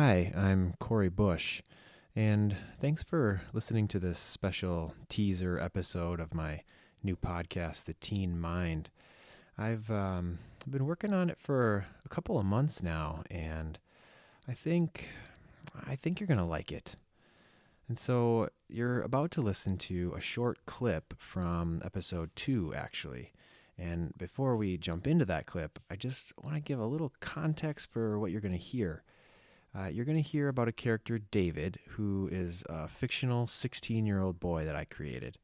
Hi, I'm Corey Bush, and thanks for listening to this special teaser episode of my new podcast, The Teen Mind. I've been working on it for a couple of months now, and I think you're gonna like it. And so you're about to listen to a short clip from episode 2, actually. And before we jump into that clip, I just want to give a little context for what you're going to hear. You're going to hear about a character, David, who is a fictional 16-year-old boy that I created.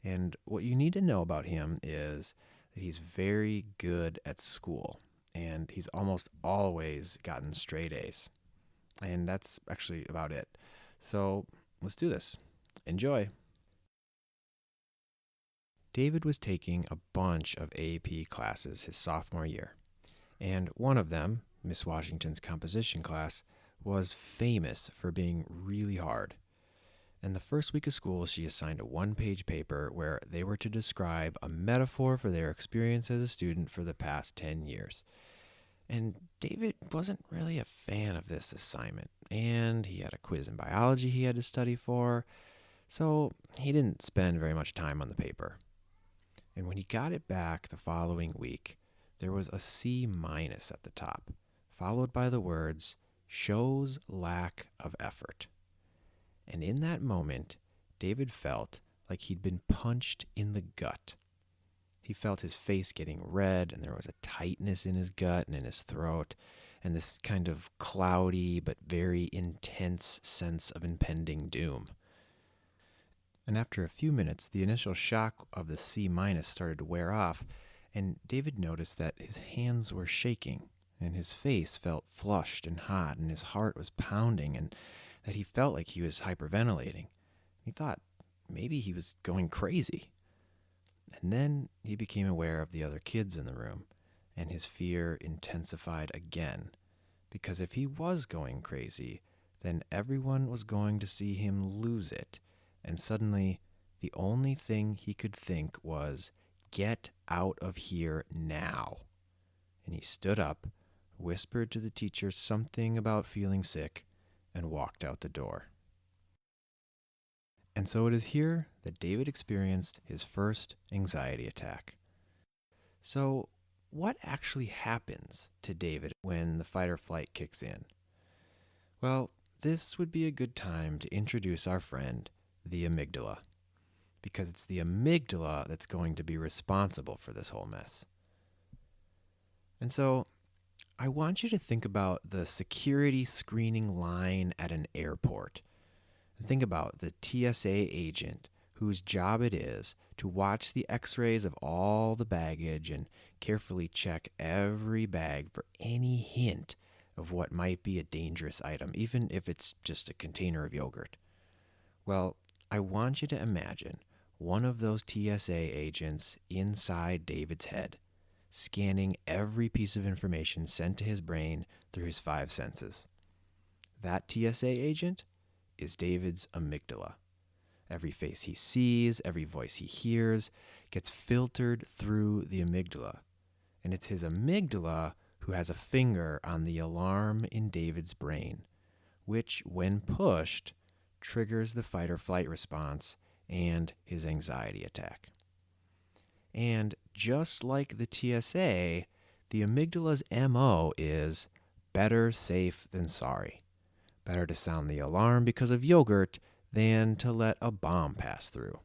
And what you need to know about him is that he's very good at school, and he's almost always gotten straight A's. And that's actually about it. So let's do this. Enjoy. David was taking a bunch of AP classes his sophomore year, and one of them, Miss Washington's composition class, was famous for being really hard. And the first week of school, she assigned a one-page paper where they were to describe a metaphor for their experience as a student for the past 10 years. And David wasn't really a fan of this assignment, and he had a quiz in biology he had to study for, so he didn't spend very much time on the paper. And when he got it back the following week, there was a C- at the top, followed by the words, "shows lack of effort." And in that moment, David felt like he'd been punched in the gut. He felt his face getting red, and there was a tightness in his gut and in his throat, and this kind of cloudy but very intense sense of impending doom. And after a few minutes, the initial shock of the C- started to wear off, and David noticed that his hands were shaking, and his face felt flushed and hot, and his heart was pounding, and that he felt like he was hyperventilating. He thought maybe he was going crazy. And then he became aware of the other kids in the room, and his fear intensified again, because if he was going crazy, then everyone was going to see him lose it, and suddenly the only thing he could think was, "Get out of here now." And he stood up, whispered to the teacher something about feeling sick, and walked out the door. And so it is here that David experienced his first anxiety attack. So, what actually happens to David when the fight or flight kicks in? Well, this would be a good time to introduce our friend, the amygdala, because it's the amygdala that's going to be responsible for this whole mess. And so, I want you to think about the security screening line at an airport. Think about the TSA agent whose job it is to watch the x-rays of all the baggage and carefully check every bag for any hint of what might be a dangerous item, even if it's just a container of yogurt. Well, I want you to imagine one of those TSA agents inside David's head, scanning every piece of information sent to his brain through his 5 senses. That TSA agent is David's amygdala. Every face he sees, every voice he hears, gets filtered through the amygdala. And it's his amygdala who has a finger on the alarm in David's brain, which, when pushed, triggers the fight or flight response and his anxiety attack. And just like the TSA, the amygdala's MO is better safe than sorry. Better to sound the alarm because of yogurt than to let a bomb pass through.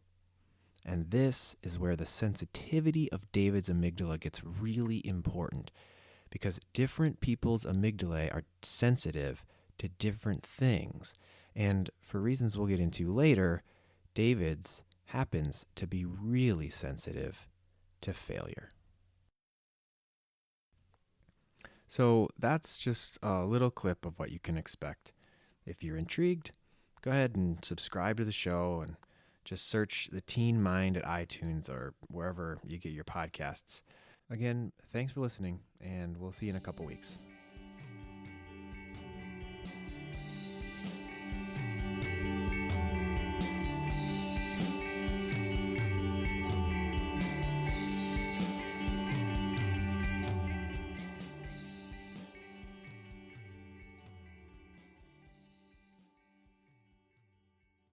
And this is where the sensitivity of David's amygdala gets really important, because different people's amygdalae are sensitive to different things. And for reasons we'll get into later, David's happens to be really sensitive to failure. So that's just a little clip of what you can expect. If you're intrigued, go ahead and subscribe to the show and just search The Teen Mind at iTunes or wherever you get your podcasts. Again, thanks for listening, and we'll see you in a couple weeks.